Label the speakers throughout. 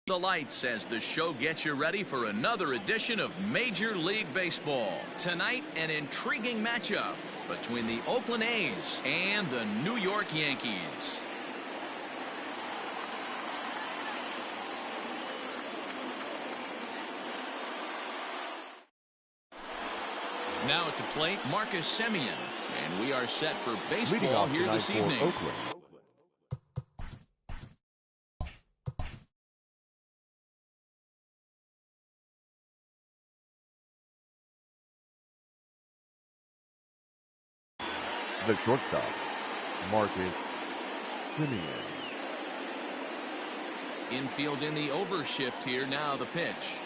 Speaker 1: The lights as the show gets you ready for another edition of Major League Baseball. Tonight, an intriguing matchup between the Oakland A's and the New York Yankees. Now at the plate, Marcus Semien, and we are set for baseball here this evening.
Speaker 2: Oakland. The shortstop, Marcus Semien.
Speaker 1: Infield in the overshift here. Now the pitch.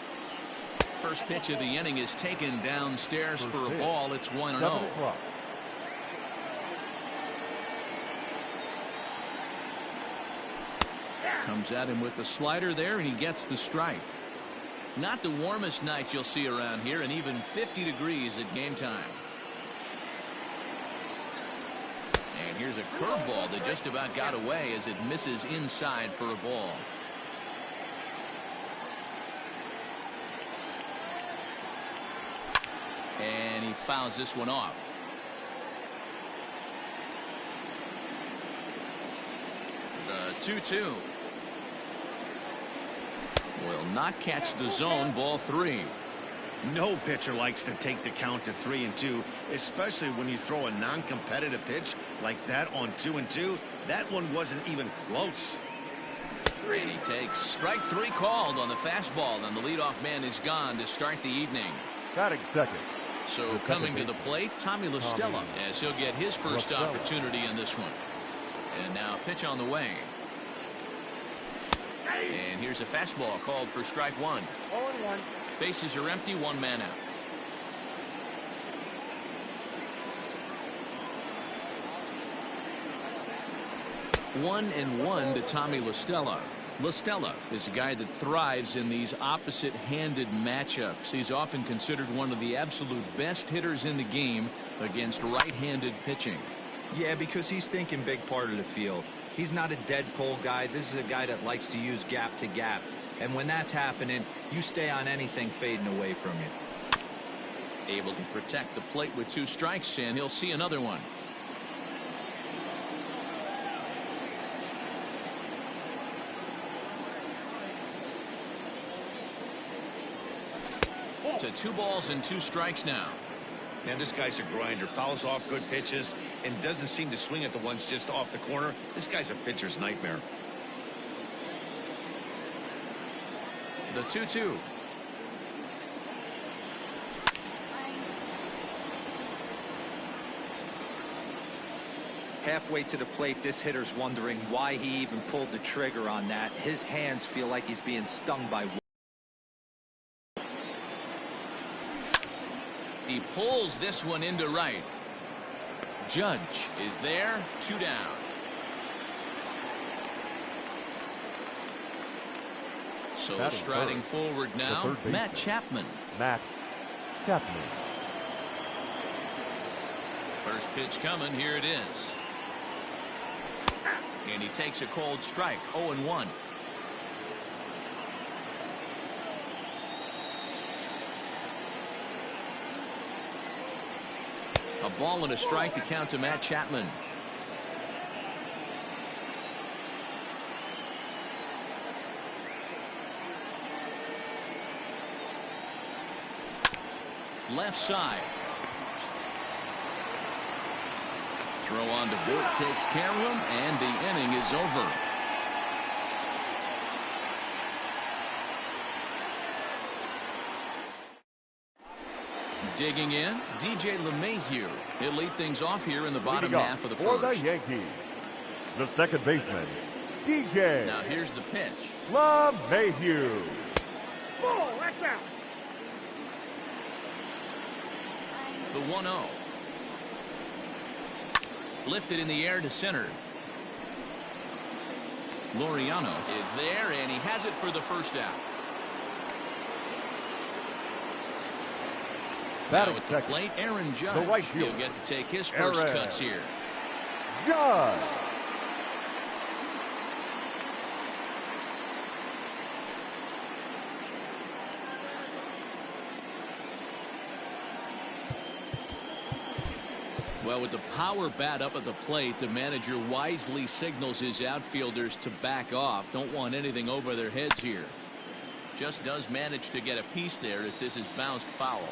Speaker 1: First pitch of the inning is taken downstairs for a ball. It's 1-0. Comes at him with the slider there, and he gets the strike. Not the warmest night you'll see around here, and even 50 degrees at game time. And here's a curveball that just about got away as it misses inside for a ball. And he fouls this one off. The 2-2. Will not catch the zone. Ball 3.
Speaker 3: No pitcher likes to take the count to 3-2, especially when you throw a non-competitive pitch like that on 2-2. That one wasn't even close.
Speaker 1: And he takes strike 3 called on the fastball, and the leadoff man is gone to start the evening.
Speaker 2: Batting second.
Speaker 1: So coming to the plate, Tommy La Stella, as he'll get his first opportunity in this one. And now pitch on the way. And here's a fastball called for strike 1.
Speaker 2: 0-1.
Speaker 1: Bases are empty, 1 man out. One and 1 to Tommy La Stella. La Stella is a guy that thrives in these opposite-handed matchups. He's often considered one of the absolute best hitters in the game against right-handed pitching.
Speaker 4: Yeah, because he's thinking big part of the field. He's not a dead pull guy. This is a guy that likes to use gap to gap. And when that's happening, you stay on anything fading away from you.
Speaker 1: Able to protect the plate with 2 strikes, and he'll see another one. To 2 balls and 2 strikes now.
Speaker 3: Man, this guy's a grinder. Fouls off good pitches and doesn't seem to swing at the ones just off the corner. This guy's a pitcher's nightmare.
Speaker 1: The 2-2.
Speaker 4: Halfway to the plate, this hitter's wondering why he even pulled the trigger on that. His hands feel like he's being stung by.
Speaker 1: He pulls this one into right. Judge is there, 2 down. So
Speaker 2: Batting
Speaker 1: striding forward now, Matt Chapman.
Speaker 2: Matt Chapman.
Speaker 1: First pitch coming, here it is. And he takes a cold strike, 0-1. A ball and a strike to count to Matt Chapman. Left side. Throw on to Vogt, takes care of him, and the inning is over. Digging in, DJ LeMahieu. He'll lead things off here in the bottom half of the first.
Speaker 2: For the Yankees, the second baseman, DJ.
Speaker 1: Now here's the pitch.
Speaker 2: LeMahieu.
Speaker 5: Ball, that's out.
Speaker 1: The 1-0. Lifted in the air to center. Laureano is there, and he has it for the first out. Now at the plate, Aaron Judge.
Speaker 2: The right
Speaker 1: He'll
Speaker 2: fielder.
Speaker 1: get to take his first cuts here.
Speaker 2: Judge.
Speaker 1: Well, with the power bat up at the plate, the manager wisely signals his outfielders to back off. Don't want anything over their heads here. Just does manage to get a piece there as this is bounced foul.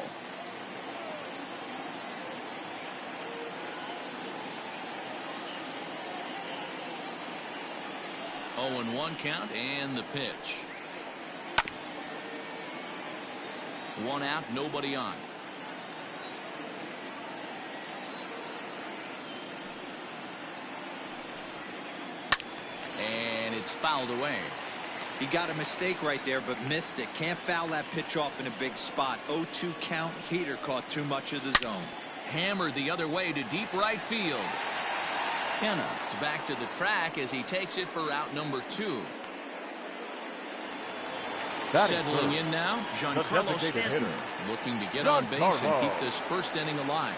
Speaker 1: Oh, and 1 count and the pitch. 1 out, nobody on. And it's fouled away.
Speaker 4: He got a mistake right there, but missed it. Can't foul that pitch off in a big spot. 0-2 count. Heater caught too much of the zone.
Speaker 1: Hammered the other way to deep right field. Kenna is back to the track as he takes it for out number 2. Settling in now, Giancarlo Stanton, looking to get on base and keep this first inning alive.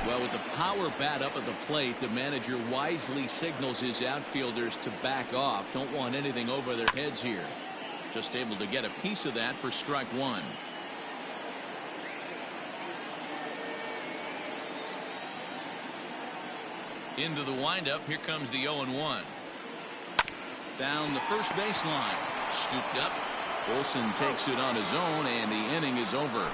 Speaker 1: Well, with the power bat up at the plate, the manager wisely signals his outfielders to back off. Don't want anything over their heads here. Just able to get a piece of that for strike 1. Into the windup, here comes the 0-1. Down the first baseline. Scooped up. Olsen takes it on his own, and the inning is over.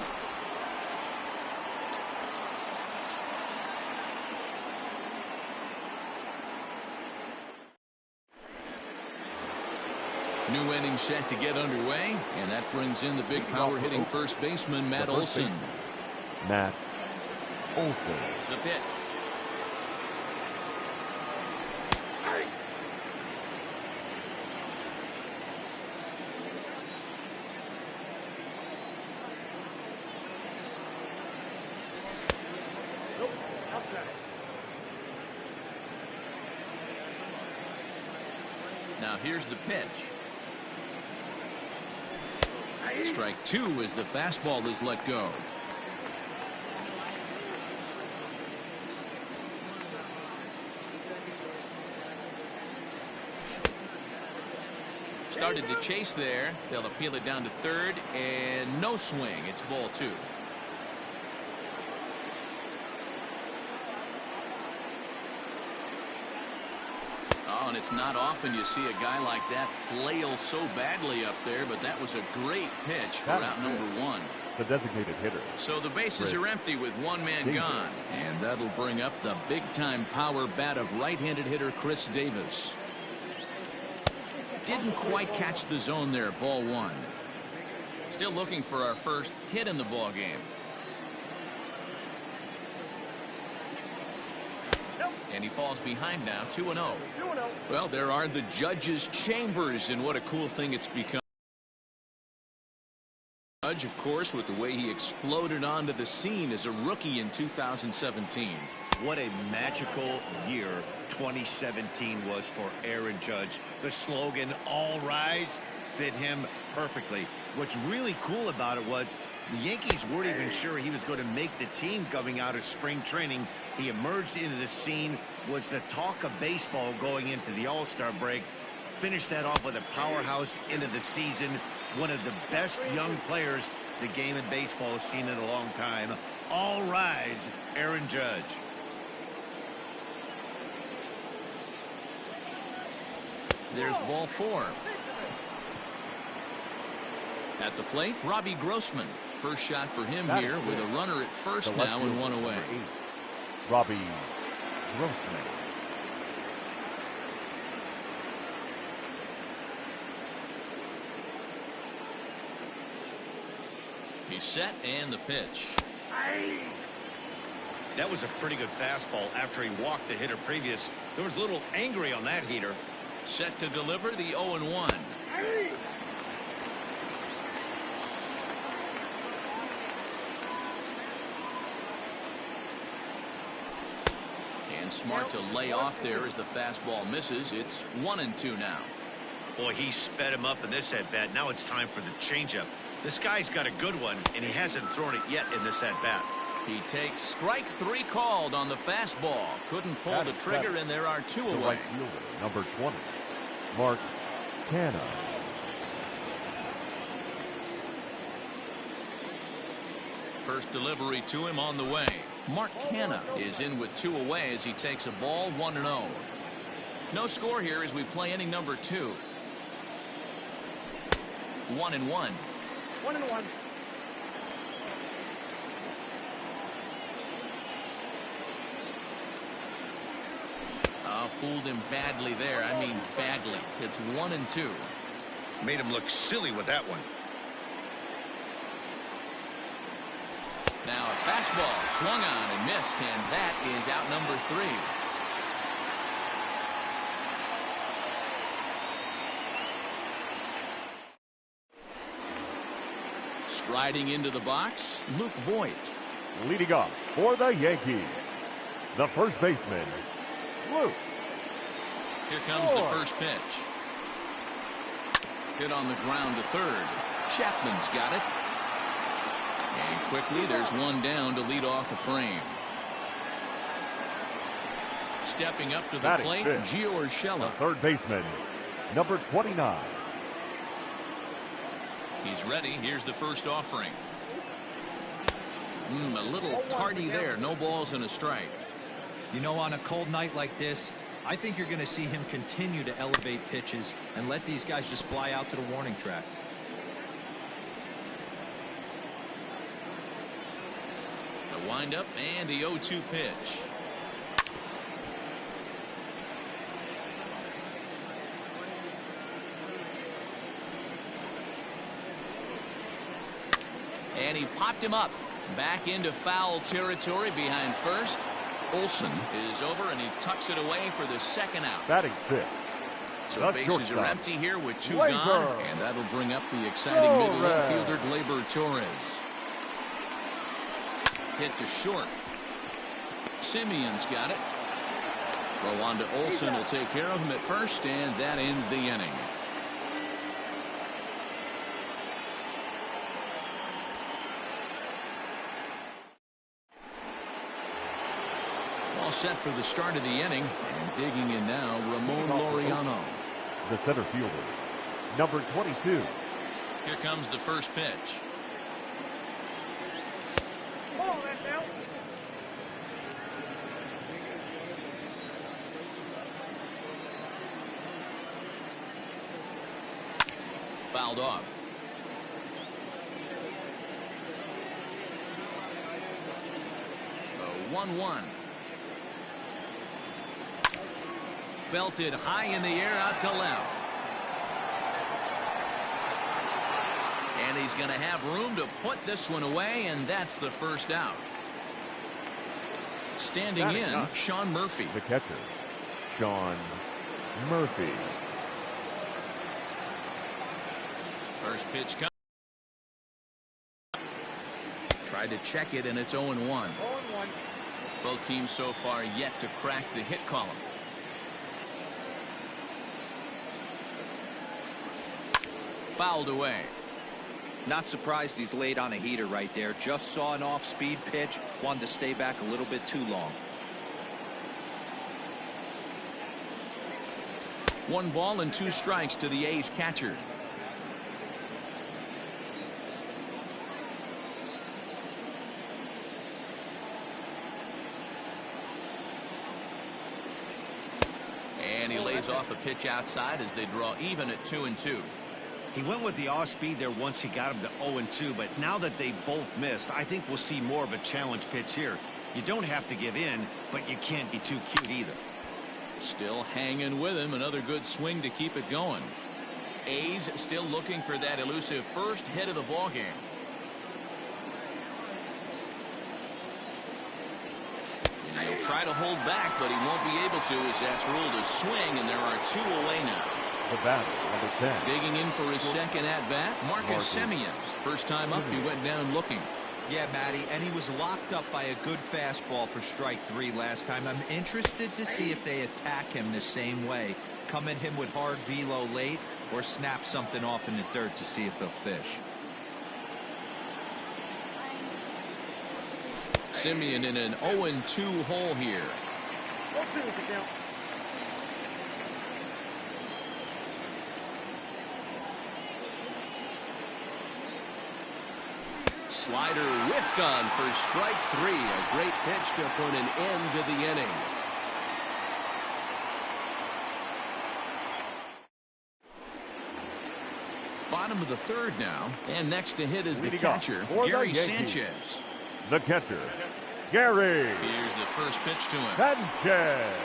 Speaker 1: New inning set to get underway, and that brings in the big power hitting first baseman Matt Olsen.
Speaker 2: Matt Olsen.
Speaker 1: The pitch. Now here's the pitch. Strike 2 as the fastball is let go. Started to chase there. They'll appeal it down to third, and no swing. It's ball 2. And it's not often you see a guy like that flail so badly up there, but that was a great pitch for out number 1.
Speaker 2: The designated hitter.
Speaker 1: So the bases are empty with 1 man gone, and that'll bring up the big-time power bat of right-handed hitter Chris Davis. Didn't quite catch the zone there, ball 1. Still looking for our first hit in the ball game. And he falls behind now, 2-0. Well, there are the judges' chambers, and what a cool thing it's become. Judge, of course, with the way he exploded onto the scene as a rookie in 2017.
Speaker 3: What a magical year 2017 was for Aaron Judge. The slogan, "All Rise," fit him perfectly. What's really cool about it was the Yankees weren't even sure he was going to make the team coming out of spring training. He emerged into the scene, was the talk of baseball going into the All-Star break. Finished that off with a powerhouse into the season. One of the best young players the game of baseball has seen in a long time. All rise, Aaron Judge.
Speaker 1: There's ball 4. At the plate, Robbie Grossman. First shot for him here with a runner at first now and 1 away.
Speaker 2: Robbie Grossman.
Speaker 1: He's set and the pitch.
Speaker 3: That was a pretty good fastball after he walked the hitter previous. There was a little angry on that heater.
Speaker 1: Set to deliver the 0-1. And smart to lay off there as the fastball misses. It's 1-2 now.
Speaker 3: Boy, he sped him up in this at-bat. Now it's time for the changeup. This guy's got a good one, and he hasn't thrown it yet in this at-bat.
Speaker 1: He takes strike 3 called on the fastball. Couldn't pull the trigger, and there are 2 away.
Speaker 2: Right fielder, number 20, Mark Canha.
Speaker 1: First delivery to him on the way. Mark Canha is in with 2 away as he takes a ball 1-0. No score here as we play inning number 2. 1-1.
Speaker 5: 1-1.
Speaker 1: Fooled him badly there. I mean badly. It's 1-2.
Speaker 3: Made him look silly with that one.
Speaker 1: Now a fastball swung on and missed, and that is out number 3. Striding into the box, Luke Voigt.
Speaker 2: Leading off for the Yankees, the first baseman, Luke.
Speaker 1: Here comes the first pitch. Hit on the ground to third. Chapman's got it. And quickly there's one down to lead off the frame. Stepping up to the plate, Gio Urshela.
Speaker 2: The third baseman, number 29.
Speaker 1: He's ready. Here's the first offering. A little tardy there. No balls and a strike.
Speaker 4: You know, on a cold night like this, I think you're going to see him continue to elevate pitches and let these guys just fly out to the warning track.
Speaker 1: The windup and the 0-2 pitch. And he popped him up. Back into foul territory behind first. Olsen is over and he tucks it away for the second out.
Speaker 2: Batting fifth.
Speaker 1: So bases are empty here with 2 gone, and that'll bring up the exciting middle infielder Gleyber Torres. Hit to short. Simeon's got it. Rwanda Olsen will take care of him at first, and that ends the inning. All set for the start of the inning, and digging in now, Ramon Laureano.
Speaker 2: The center fielder, number 22.
Speaker 1: Here comes the first pitch.
Speaker 5: Ball, that's out.
Speaker 1: Fouled off. The 1-1. Belted high in the air out to left. And he's going to have room to put this one away, and that's the first out. Standing in, Sean Murphy.
Speaker 2: The catcher, Sean Murphy.
Speaker 1: First pitch comes. Tried to check it, and it's 0-1.
Speaker 5: 0-1.
Speaker 1: Both teams so far yet to crack the hit column. Fouled away.
Speaker 4: Not surprised he's laid on a heater right there. Just saw an off-speed pitch. Wanted to stay back a little bit too long.
Speaker 1: 1 ball and 2 strikes to the A's catcher. And he lays off a pitch outside as they draw even at 2-2.
Speaker 3: He went with the off speed there once he got him to 0-2, but now that they both missed, I think we'll see more of a challenge pitch here. You don't have to give in, but you can't be too cute either.
Speaker 1: Still hanging with him. Another good swing to keep it going. A's still looking for that elusive first hit of the ball game. And he'll try to hold back, but he won't be able to as that's ruled a swing, and there are 2 away now.
Speaker 2: The batter, number 10.
Speaker 1: Digging in for his second at-bat, Marcus Semien. First time up, he went down looking.
Speaker 4: Yeah, Matty, and he was locked up by a good fastball for strike 3 last time. I'm interested to see if they attack him the same way. Come at him with hard velo late or snap something off in the third to see if he'll fish.
Speaker 1: Semien in an 0-2 hole here.
Speaker 5: 0-2 is the count.
Speaker 1: slider whiffed on for strike 3. A great pitch to put an end to the inning. Bottom of the third now, and next to hit is the catcher, Gary Sanchez.
Speaker 2: The catcher, Gary.
Speaker 1: Here's the first pitch to him.
Speaker 2: Sanchez.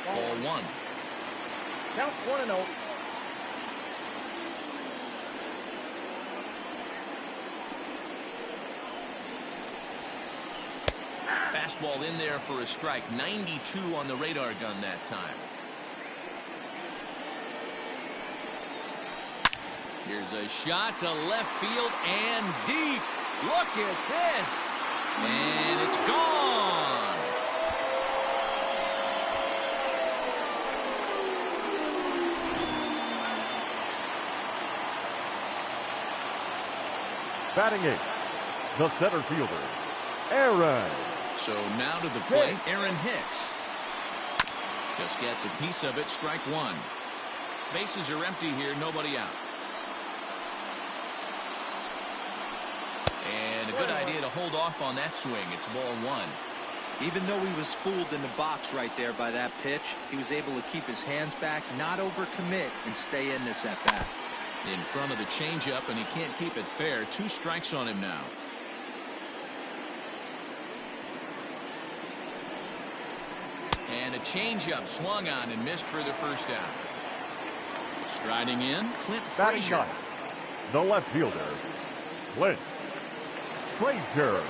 Speaker 1: Ball 1.
Speaker 5: Count 1-0.
Speaker 1: Fastball in there for a strike. 92 on the radar gun that time. Here's a shot to left field and deep. Look at this. And it's gone.
Speaker 2: Batting 8, the center fielder, Aaron.
Speaker 1: So now to the plate, Aaron Hicks. Just gets a piece of it, strike 1. Bases are empty here, nobody out. And a good idea to hold off on that swing. It's ball 1.
Speaker 4: Even though he was fooled in the box right there by that pitch, he was able to keep his hands back, not overcommit, and stay in this at bat.
Speaker 1: In front of the changeup, and he can't keep it fair. 2 strikes on him now. And a changeup swung on and missed for the first out. Striding in, Clint Frazier.
Speaker 2: The left fielder, Clint Frazier.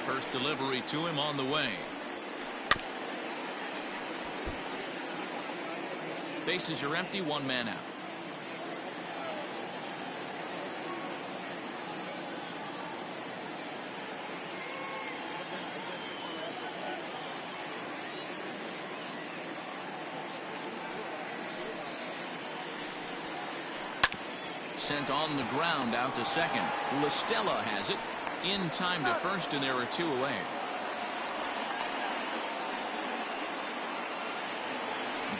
Speaker 1: First delivery to him on the way. Bases are empty, 1 man out. Sent on the ground out to second. LaStella has it. In time to first, and there are 2 away.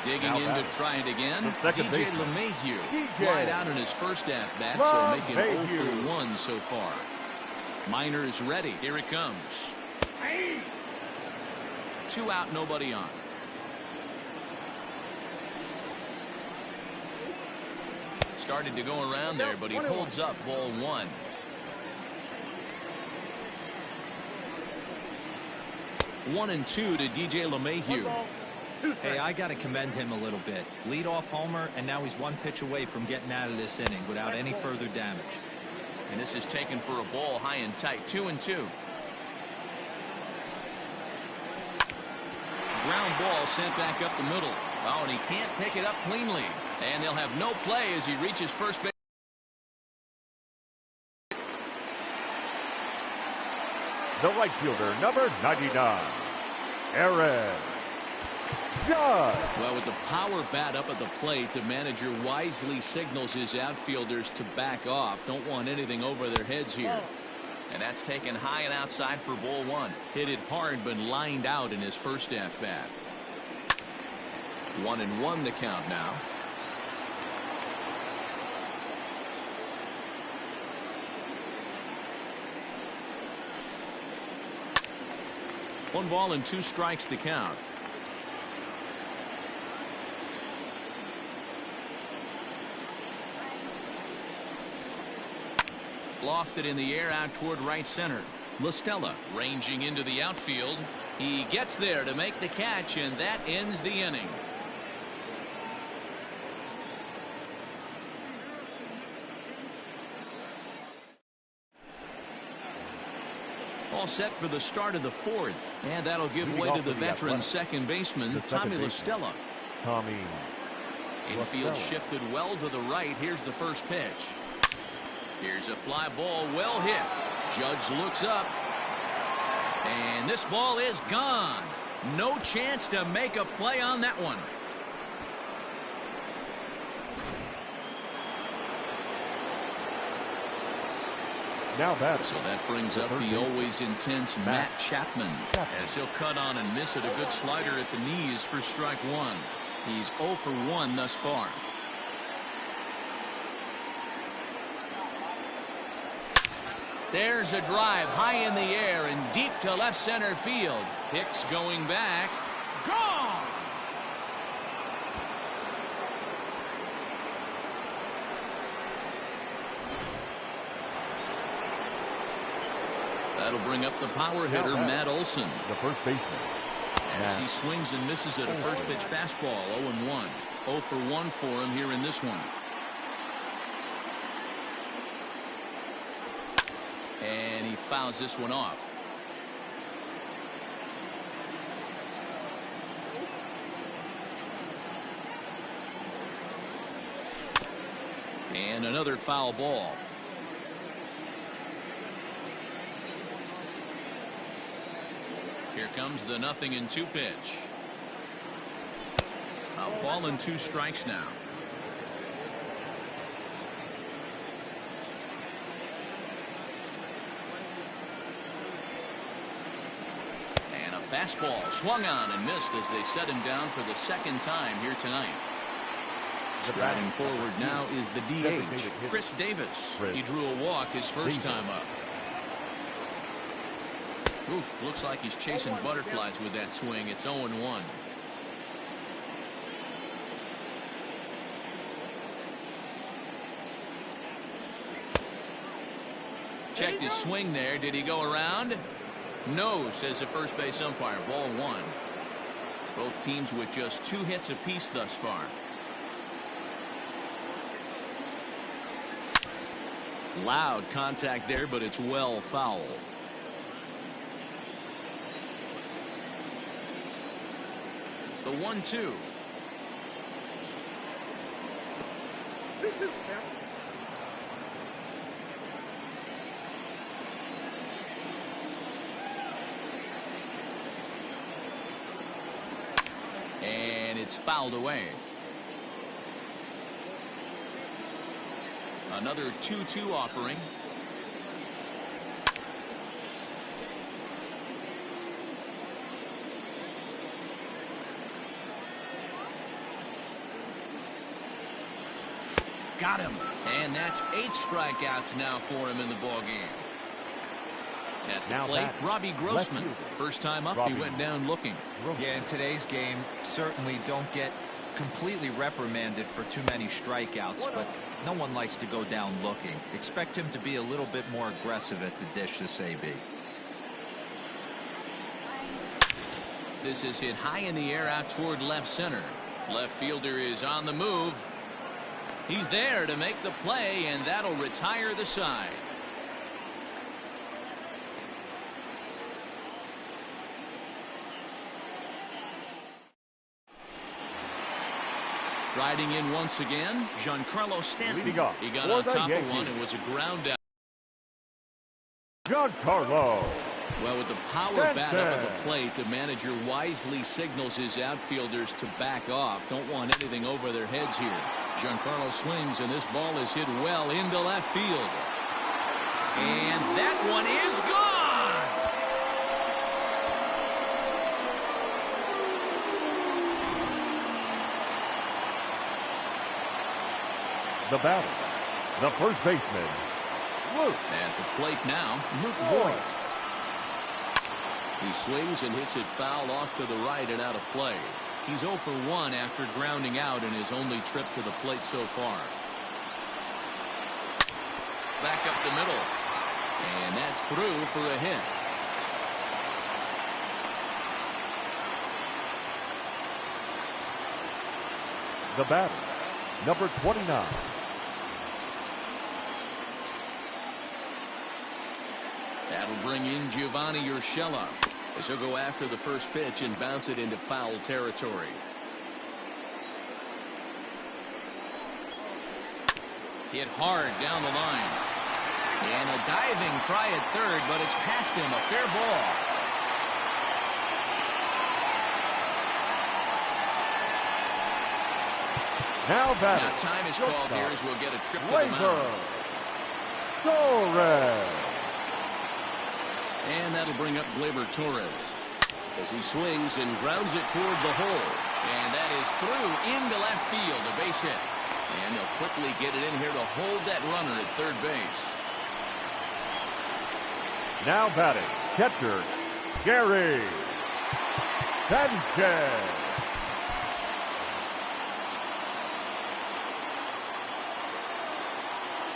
Speaker 1: Digging in to try it again. DJ LeMahieu flied out in his first at bat, so making 0 for 1 so far. Minor's ready. Here it comes. 2 out, nobody on. Started to go around there, but he holds up, ball 1. One and 2 to DJ LeMahieu.
Speaker 4: Hey, I got to commend him a little bit. Leadoff homer, and now he's 1 pitch away from getting out of this inning without any further damage.
Speaker 1: And this is taken for a ball high and tight. 2 and 2. Ground ball sent back up the middle. Oh, and he can't pick it up cleanly. And they'll have no play as he reaches first base.
Speaker 2: The right fielder, number 99, Aaron Judge.
Speaker 1: Well, with the power bat up at the plate, the manager wisely signals his outfielders to back off. Don't want anything over their heads here. And that's taken high and outside for ball 1. Hit it hard, but lined out in his first at bat. 1-1 the count now. One ball and 2 strikes the count. Lofted in the air out toward right center. LaStella ranging into the outfield. He gets there to make the catch, and that ends the inning. All set for the start of the 4th, and that'll give way to the veteran second baseman, Tommy LaStella. Infield shifted well to the right. Here's the first pitch. Here's a fly ball, well hit. Judge looks up, and this ball is gone. No chance to make a play on that one.
Speaker 2: Now that.
Speaker 1: So that brings up the always intense Matt Chapman as he'll cut on and miss it. A good slider at the knees for strike 1. He's 0 for 1 thus far. There's a drive high in the air and deep to left center field. Hicks going back. Gone! That'll bring up the power hitter, Matt Olson.
Speaker 2: The first baseman.
Speaker 1: As he swings and misses at a first pitch fastball, 0-1. 0 for 1 for him here in this one. And he fouls this one off. And another foul ball. Here comes the 0-2 pitch. A ball and 2 strikes now. And a fastball swung on and missed as they set him down for the second time here tonight. Striding forward now is the DH, Chris Davis. He drew a walk his first time up. Oof, looks like he's chasing butterflies with that swing. It's 0-1. Checked his swing there. Did he go around? No, says the first base umpire. Ball 1. Both teams with just 2 hits apiece thus far. Loud contact there, but it's well foul. The 1-2. And it's fouled away. Another 2-2 offering. Got him. And that's 8 strikeouts now for him in the ballgame. At the plate, Robbie Grossman. First time up, he went down looking.
Speaker 4: Yeah, in today's game, certainly don't get completely reprimanded for too many strikeouts, but no one likes to go down looking. Expect him to be a little bit more aggressive at the dish this AB.
Speaker 1: This is hit high in the air out toward left center. Left fielder is on the move. He's there to make the play, and that'll retire the side. Striding in once again, Giancarlo Stanton. He got on top of one and was a ground out.
Speaker 2: Giancarlo.
Speaker 1: Well, with the power bat up at the plate, the manager wisely signals his outfielders to back off. Don't want anything over their heads here. Giancarlo swings, and this ball is hit well into left field. And that one is gone!
Speaker 2: The batter, the first baseman, Luke.
Speaker 1: At the plate now, Luke Voigt. He swings and hits it foul off to the right and out of play. He's 0 for 1 after grounding out in his only trip to the plate so far. Back up the middle. And that's through for a hit.
Speaker 2: The batter, number 29.
Speaker 1: That'll bring in Giovanni Urshela as he'll go after the first pitch and bounce it into foul territory. Hit hard down the line. And a diving try at third, but it's past him. A fair ball.
Speaker 2: Now
Speaker 1: time is called here as we'll get a trip to the mound.
Speaker 2: Torres.
Speaker 1: And that'll bring up Gleyber Torres as he swings and grounds it toward the hole. And that is through into left field, a base hit. And they'll quickly get it in here to hold that runner at third base.
Speaker 2: Now batting, catcher, Gary Sanchez.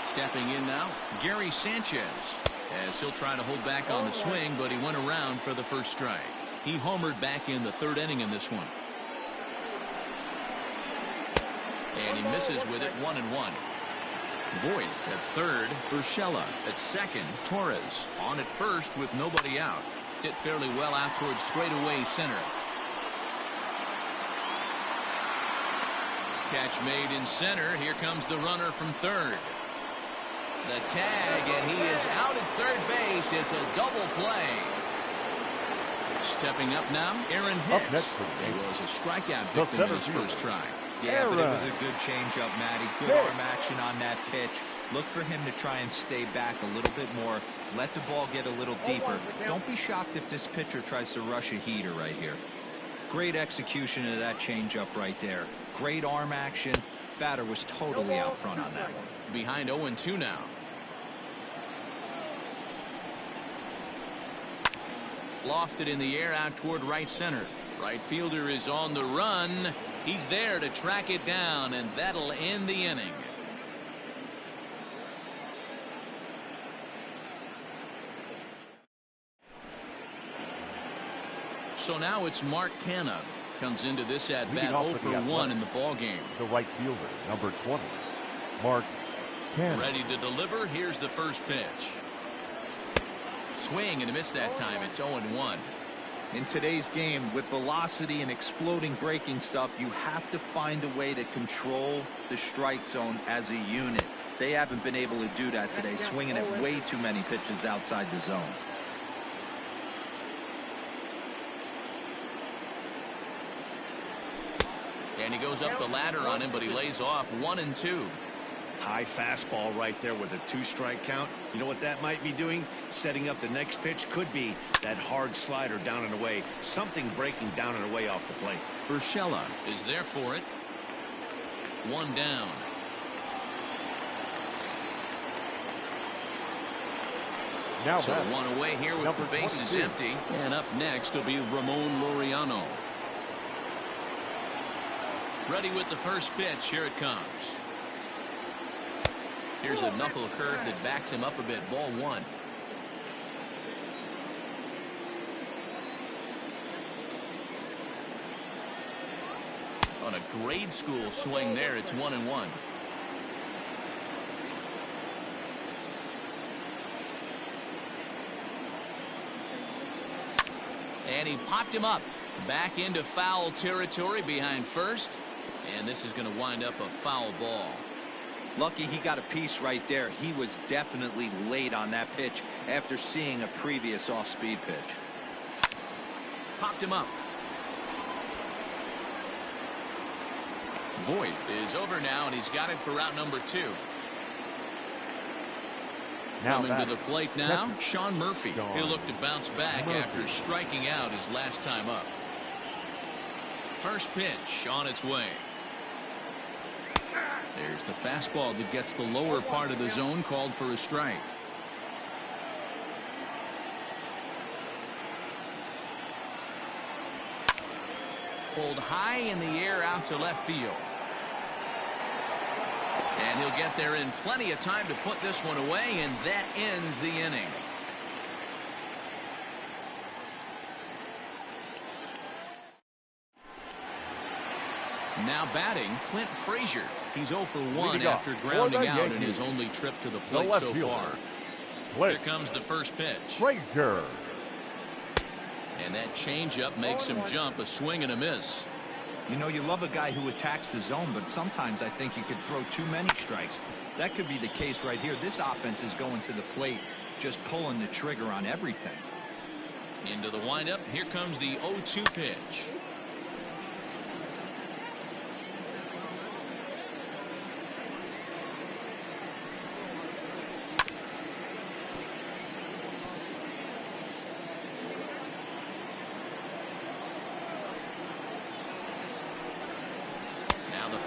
Speaker 1: Stepping in now, Gary Sanchez, as he'll try to hold back on the swing, but he went around for the first strike. He homered back in the third inning in this one. And he misses with it, 1-1. Voit at third, Urshela at second, Torres on at first with nobody out. Hit fairly well out towards straightaway center. Catch made in center. Here comes the runner from third. The tag, and he is out at third base. It's a double play. Stepping up now, Aaron Hicks. He was a strikeout victim in his first try.
Speaker 4: Yeah, but it was a good changeup, Matty. Good arm action on that pitch. Look for him to try and stay back a little bit more. Let the ball get a little deeper. Don't be shocked if this pitcher tries to rush a heater right here. Great execution of that changeup right there. Great arm action. Batter was totally out front on that one.
Speaker 1: Behind 0-2 now. Lofted in the air out toward right center. Right fielder is on the run. He's there to track it down, and that'll end the inning. So now it's Mark Canha. Comes into this at bat 0 for 1 in the ball game.
Speaker 2: The right fielder, number 20, Mark Canha.
Speaker 1: Ready to deliver. Here's the first pitch. Swing and a miss that time. It's 0-1.
Speaker 4: In today's game, with velocity and exploding breaking stuff, you have to find a way to control the strike zone as a unit. They haven't been able to do that today, swinging at way too many pitches outside the zone.
Speaker 1: And he goes up the ladder on him, but he lays off 1-2.
Speaker 3: High fastball right there with a 2-strike count. You know what that might be doing? Setting up the next pitch. Could be that hard slider down and away. Something breaking down and away off the plate.
Speaker 1: Urshela is there for it. 1 down.
Speaker 2: Now
Speaker 1: so 1 away here with the bases empty. And up next will be Ramon Laureano. Ready with the first pitch. Here it comes. Here's a knuckle curve that backs him up a bit. Ball 1. On a grade school swing there, it's 1-1. And he popped him up back into foul territory behind first. And this is going to wind up a foul ball.
Speaker 4: Lucky he got a piece right there. He was definitely late on that pitch after seeing a previous off-speed pitch.
Speaker 1: Popped him up. Voit is over now, and he's got it for route number 2.
Speaker 2: Now
Speaker 1: coming to the plate now, Sean Murphy. He'll look to bounce back after striking out his last time up. First pitch on its way. There's the fastball that gets the lower part of the zone, called for a strike. Pulled high in the air out to left field. And he'll get there in plenty of time to put this one away, and that ends the inning. Now batting, Clint Frazier. He's 0 for 1 after grounding out in his only trip to the plate so far. Here comes the first pitch.
Speaker 2: Frazier.
Speaker 1: And that changeup makes him jump. A swing and a miss.
Speaker 4: You know, you love a guy who attacks the zone, but sometimes I think you could throw too many strikes. That could be the case right here. This offense is going to the plate, just pulling the trigger on everything.
Speaker 1: Into the windup. Here comes the 0-2 pitch.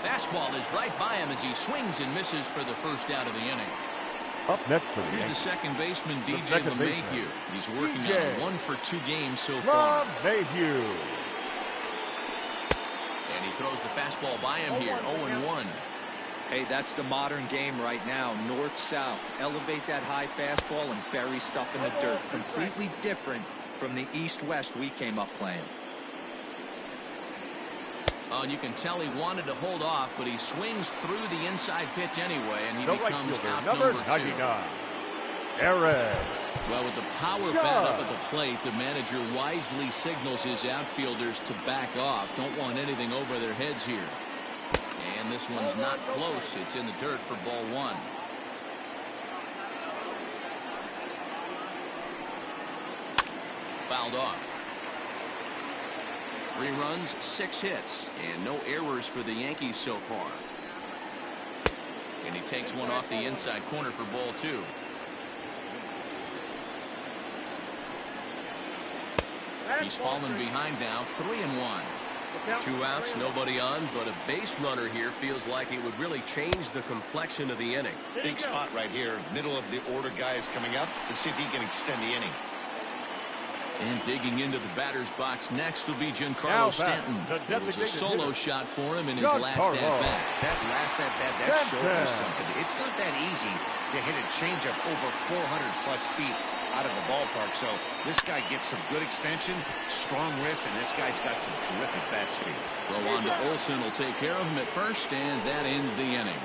Speaker 1: Fastball is right by him as he swings and misses for the first out of the inning.
Speaker 2: Up next for the
Speaker 1: Here's the
Speaker 2: Yankees,
Speaker 1: second baseman, DJ
Speaker 2: second baseman,
Speaker 1: LeMahieu. He's working
Speaker 2: DJ
Speaker 1: on a 1-for-2 game so far.
Speaker 2: LeMahieu.
Speaker 1: And he throws the fastball by him here, 0-1.
Speaker 4: Hey, that's the modern game right now. North-south. Elevate that high fastball and bury stuff in the dirt. Completely different from the east-west we came up playing.
Speaker 1: Oh, and you can tell he wanted to hold off, but he swings through the inside pitch anyway, and he
Speaker 2: The
Speaker 1: becomes
Speaker 2: right fielder,
Speaker 1: out
Speaker 2: number
Speaker 1: number 2.
Speaker 2: 99, Aaron.
Speaker 1: Well, with the power bat up at the plate, the manager wisely signals his outfielders to back off. Don't want anything over their heads here. And this one's not close. It's in the dirt for ball 1. Fouled off. 3 runs, 6 hits, and no errors for the Yankees so far. And he takes one off the inside corner for ball 2. He's fallen behind now, 3-1.
Speaker 5: 2 outs, nobody on, but a base runner here feels like it would really change the complexion of the inning.
Speaker 3: Big spot right here. Middle of the order guy is coming up. Let's see if he can extend the inning.
Speaker 1: And digging into the batter's box next will be Giancarlo Stanton. It was a solo shot for him in his last at-bat.
Speaker 3: That last at-bat, that showed me something. It's not that easy to hit a changeup over 400-plus feet out of the ballpark. So this guy gets some good extension, strong wrist, and this guy's got some terrific bat speed.
Speaker 1: Rwanda Olsen will take care of him at first, and that ends the inning.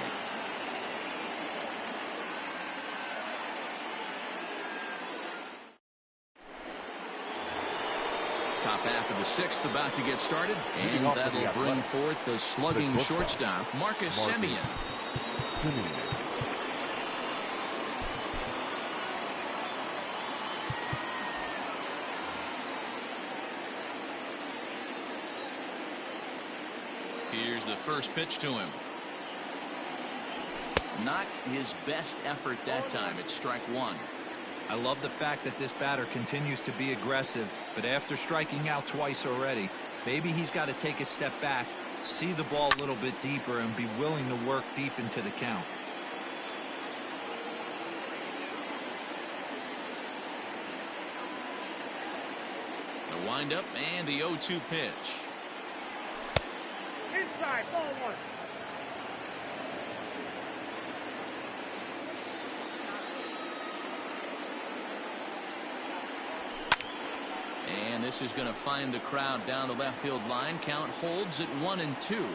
Speaker 1: Top half of the 6th about to get started, and that'll bring forth the slugging shortstop, Marcus Semien. Here's the first pitch to him. Not his best effort that time. It's strike 1.
Speaker 4: I love the fact that this batter continues to be aggressive, but after striking out twice already, maybe he's got to take a step back, see the ball a little bit deeper, and be willing to work deep into the count.
Speaker 1: The windup and the 0-2 pitch.
Speaker 5: Inside, ball 1.
Speaker 1: And this is going to find the crowd down the left field line. Count holds at 1-2.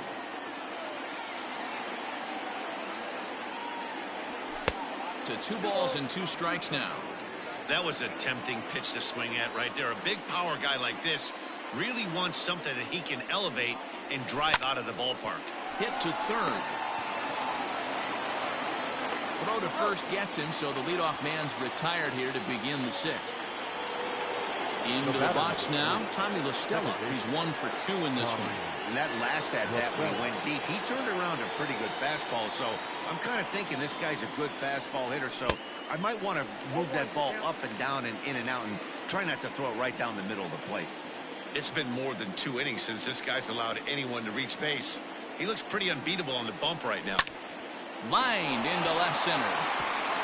Speaker 1: To 2 balls and 2 strikes now.
Speaker 3: That was a tempting pitch to swing at right there. A big power guy like this really wants something that he can elevate and drive out of the ballpark.
Speaker 1: Hit to third. Throw to first gets him, so the leadoff man's retired here to begin the 6th. Into the box now, Tommy La Stella. He's 1 for 2 in this one.
Speaker 3: And that last at-bat when he went deep, he turned around a pretty good fastball. So I'm kind of thinking this guy's a good fastball hitter. So I might want to move that ball up and down and in and out and try not to throw it right down the middle of the plate. It's been more than 2 innings since this guy's allowed anyone to reach base. He looks pretty unbeatable on the bump right now.
Speaker 1: Lined into left center.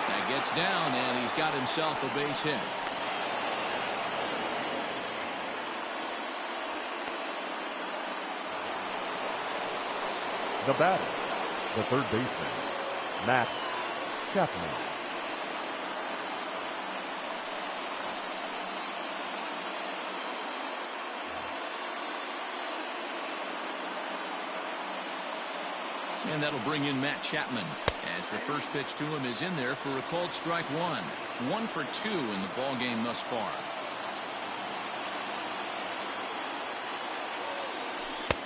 Speaker 1: That gets down, and he's got himself a base hit.
Speaker 2: The batter, the third baseman, Matt Chapman.
Speaker 1: And that'll bring in Matt Chapman, as the first pitch to him is in there for a called strike 1. 1 for 2 in the ball game thus far.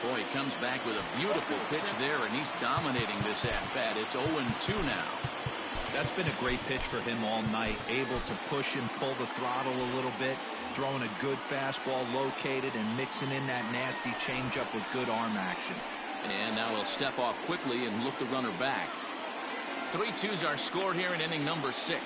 Speaker 1: Boy, he comes back with a beautiful pitch there, and he's dominating this at-bat. It's 0-2 now.
Speaker 4: That's been a great pitch for him all night. Able to push and pull the throttle a little bit, throwing a good fastball located and mixing in that nasty changeup with good arm action.
Speaker 1: And now he'll step off quickly and look the runner back. 3-2's our score here in inning number 6.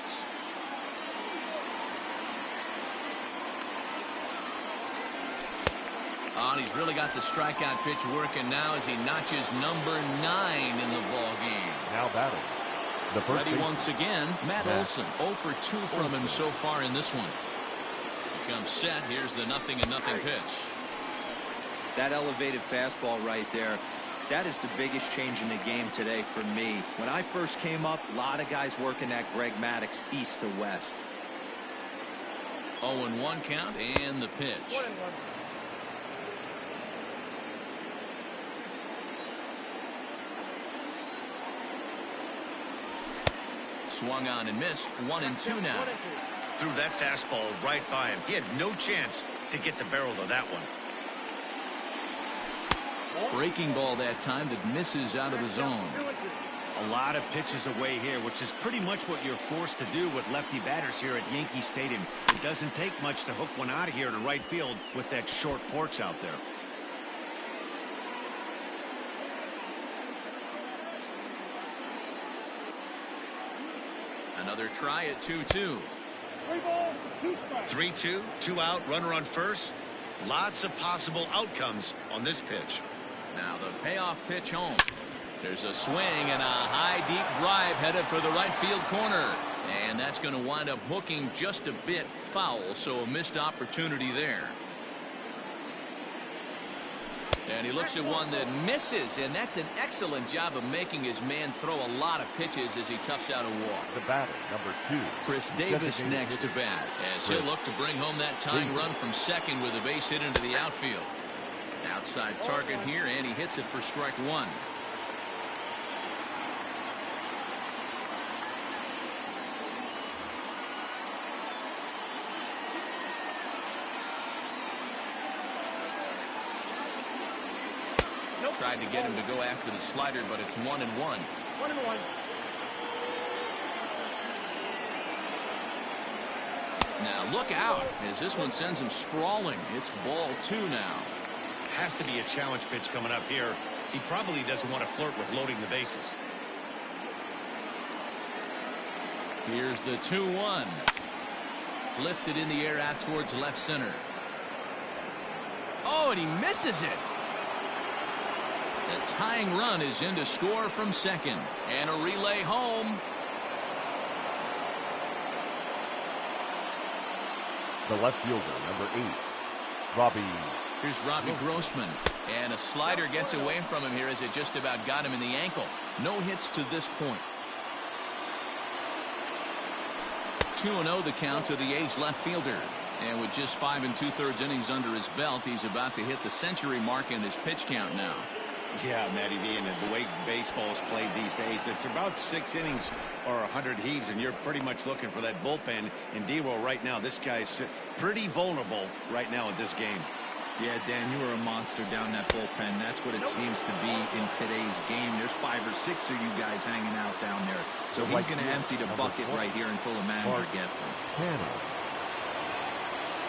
Speaker 1: Oh, and he's really got the strikeout pitch working now as he notches number 9 in the ball game.
Speaker 2: Now batting, The first
Speaker 1: Ready
Speaker 2: baseman.
Speaker 1: once again, Matt Olson. 0 for 2 from him so far in this one. He comes set. Here's the 0-0 pitch.
Speaker 4: That elevated fastball right there, that is the biggest change in the game today for me. When I first came up, a lot of guys working that Greg Maddux east to west.
Speaker 1: 0-1 count and the pitch. Swung on and missed. 1-2 now.
Speaker 3: Threw that fastball right by him. He had no chance to get the barrel of that one.
Speaker 1: Breaking ball that time that misses out of the zone.
Speaker 3: A lot of pitches away here, which is pretty much what you're forced to do with lefty batters here at Yankee Stadium. It doesn't take much to hook one out of here to right field with that short porch out there.
Speaker 1: Another try at 2-2.
Speaker 3: 3-2, 2 out, runner on first. Lots of possible outcomes on this pitch.
Speaker 1: Now the payoff pitch home. There's a swing and a high deep drive headed for the right field corner. And that's going to wind up hooking just a bit foul, so a missed opportunity there. And he looks at one that misses, and that's an excellent job of making his man throw a lot of pitches as he toughs out a walk.
Speaker 2: The batter, number 2.
Speaker 1: Chris Davis next to bat, as he'll look to bring home that tying run from second with a base hit into the outfield. Outside target here, and he hits it for strike 1. Tried to get him to go after the slider, but it's 1-1.
Speaker 6: 1-1.
Speaker 1: Now look out as this one sends him sprawling. It's ball 2 now.
Speaker 3: Has to be a challenge pitch coming up here. He probably doesn't want to flirt with loading the bases.
Speaker 1: Here's the 2-1. Lifted in the air out towards left center. Oh, and he misses it. The tying run is in to score from second. And a relay home.
Speaker 2: The left fielder, number 8, Robbie.
Speaker 1: Here's Robbie Grossman. And a slider gets away from him here as it just about got him in the ankle. No hits to this point. 2-0 the count to the A's left fielder. And with just 5 2/3 innings under his belt, he's about to hit the century mark in his pitch count now.
Speaker 3: Yeah, Matty V, and the way baseball is played these days, it's about 6 innings or 100 heaves, and you're pretty much looking for that bullpen. And D-Roll right now, this guy's pretty vulnerable right now in this game.
Speaker 4: Yeah, Dan, you were a monster down that bullpen. That's what it seems to be in today's game. There's 5 or 6 of you guys hanging out down there. So he's going to empty the bucket right here until the manager gets him.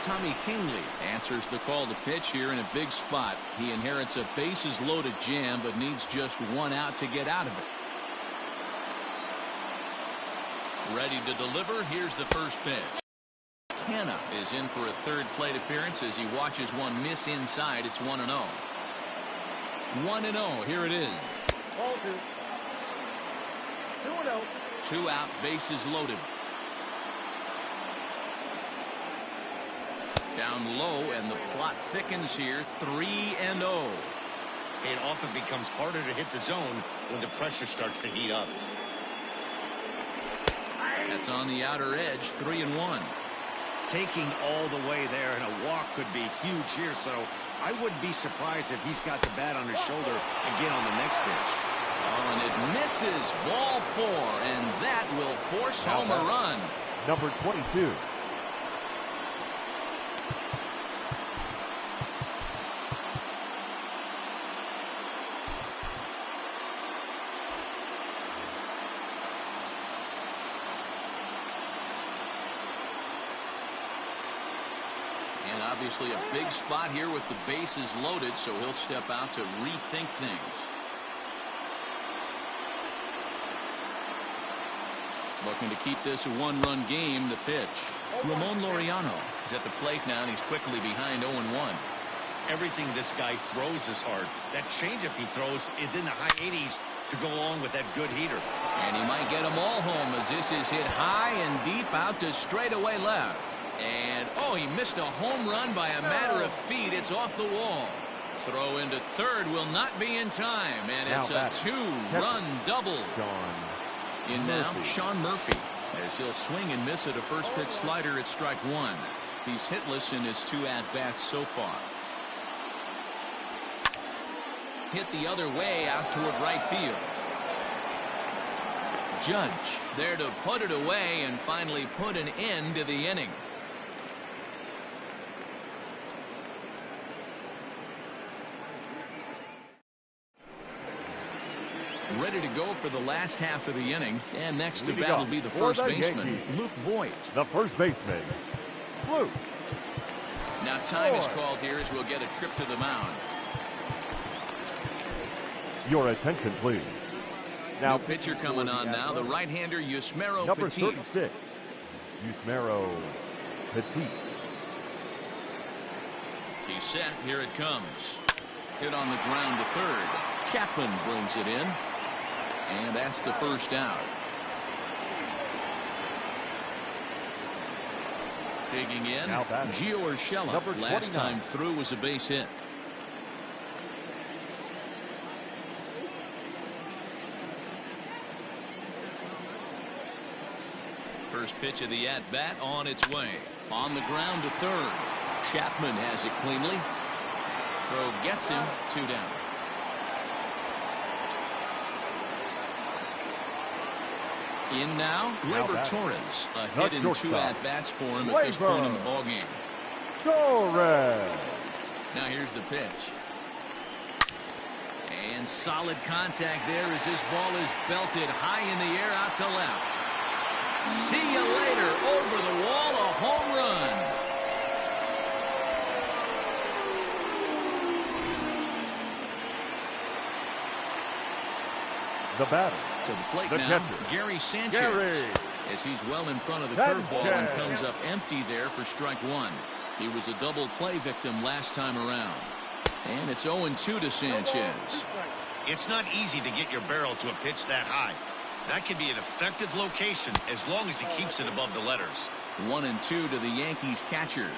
Speaker 1: Tommy Kingley answers the call to pitch here in a big spot. He inherits a bases loaded jam, but needs just 1 out to get out of it. Ready to deliver. Here's the first pitch. Canna is in for a 3rd plate appearance as he watches one miss inside. It's 1-0. 1-0. Here it is.
Speaker 6: Ball 2. 2-0.
Speaker 1: 2 out, bases loaded. Down low, and the plot thickens here. 3-0.
Speaker 3: It often becomes harder to hit the zone when the pressure starts to heat up.
Speaker 1: That's on the outer edge. 3-1.
Speaker 3: Taking all the way there, and a walk could be huge here, so I wouldn't be surprised if he's got the bat on his shoulder again on the next pitch.
Speaker 1: Oh, and it misses. Ball 4, and that will force home a run.
Speaker 2: Number 22.
Speaker 1: And obviously a big spot here with the bases loaded, so he'll step out to rethink things. Looking to keep this a 1-run game. The pitch. Ramon Laureano is at the plate now, and he's quickly behind 0-1.
Speaker 3: Everything this guy throws is hard. That changeup he throws is in the high 80s to go along with that good heater.
Speaker 1: And he might get them all home as this is hit high and deep out to straightaway left. And, oh, he missed a home run by a matter of feet. It's off the wall. Throw into third will not be in time. And it's a two-run double. In now, Sean Murphy, as he'll swing and miss at a first pitch slider at strike one. He's hitless in his 2 at-bats so far. Hit the other way out toward right field. Judge is there to put it away and finally put an end to the inning. Ready to go for the last half of the inning. And next to bat will be the first baseman, Luke Voigt.
Speaker 2: The first baseman, Luke.
Speaker 1: Now time is called here as we'll get a trip to the mound.
Speaker 2: Your attention, please. Now,
Speaker 1: new pitcher coming on now, the right-hander Yusmeiro
Speaker 2: number
Speaker 1: Petit.
Speaker 2: 36, Yusmeiro Petit.
Speaker 1: He's set. Here it comes. Hit on the ground to third. Chapman brings it in. And that's the first out. Digging in, Gio Urshela. Last time through was a base hit. First pitch of the at-bat on its way. On the ground to third. Chapman has it cleanly. Throw gets him. 2 down. In now, Gleyber Torres. A hit in 2 at-bats for him at this point in the ballgame.
Speaker 2: Torres.
Speaker 1: Now here's the pitch. And solid contact there as this ball is belted high in the air out to left. See you later. Over the wall, a home run.
Speaker 2: The batter.
Speaker 1: To the plate now, Gary Sanchez. As he's well in front of the curveball and comes up empty there for strike one. He was a double play victim last time around. And it's 0-2 to Sanchez.
Speaker 3: It's not easy to get your barrel to a pitch that high. That can be an effective location as long as he keeps it above the letters.
Speaker 1: 1-2 to the Yankees catcher.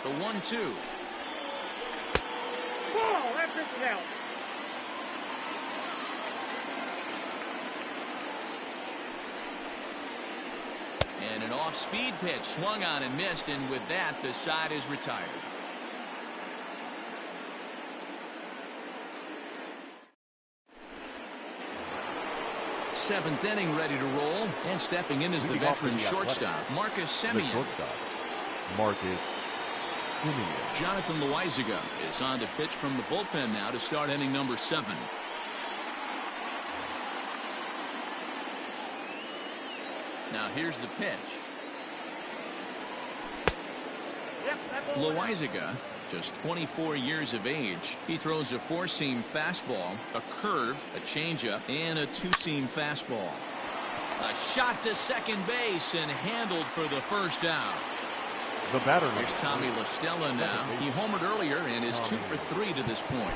Speaker 1: The 1-2.
Speaker 6: Whoa, that pitch is out.
Speaker 1: And an off-speed pitch swung on and missed, and with that, the side is retired. Seventh inning ready to roll, and stepping in is the veteran shortstop, Marcus Semien. Jonathan Loaizaga is on to pitch from the bullpen now to start inning number 7. Now here's the pitch. Loaizaga, just 24 years of age. He throws a 4-seam fastball, a curve, a changeup, and a 2-seam fastball. A shot to second base and handled for the first out.
Speaker 2: The batter.
Speaker 1: Here's Tommy La Stella now. He homered earlier and is 2 for 3 to this point.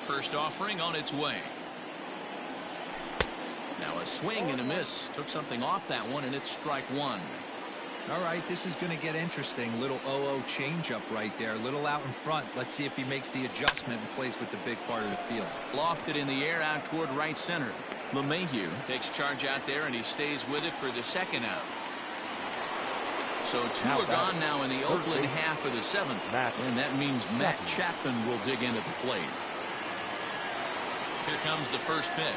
Speaker 1: First offering on its way. Now a swing and a miss. Took something off that one, and it's strike one.
Speaker 4: All right, this is going to get interesting. Little 0-0 changeup right there. Little out in front. Let's see if he makes the adjustment and plays with the big part of the field.
Speaker 1: Lofted in the air out toward right center. LeMahieu takes charge out there, and he stays with it for the second out. So 2 are gone now in the Oakland half of the 7th. And that means Matt Chapman will dig into the plate. Here comes the first pitch.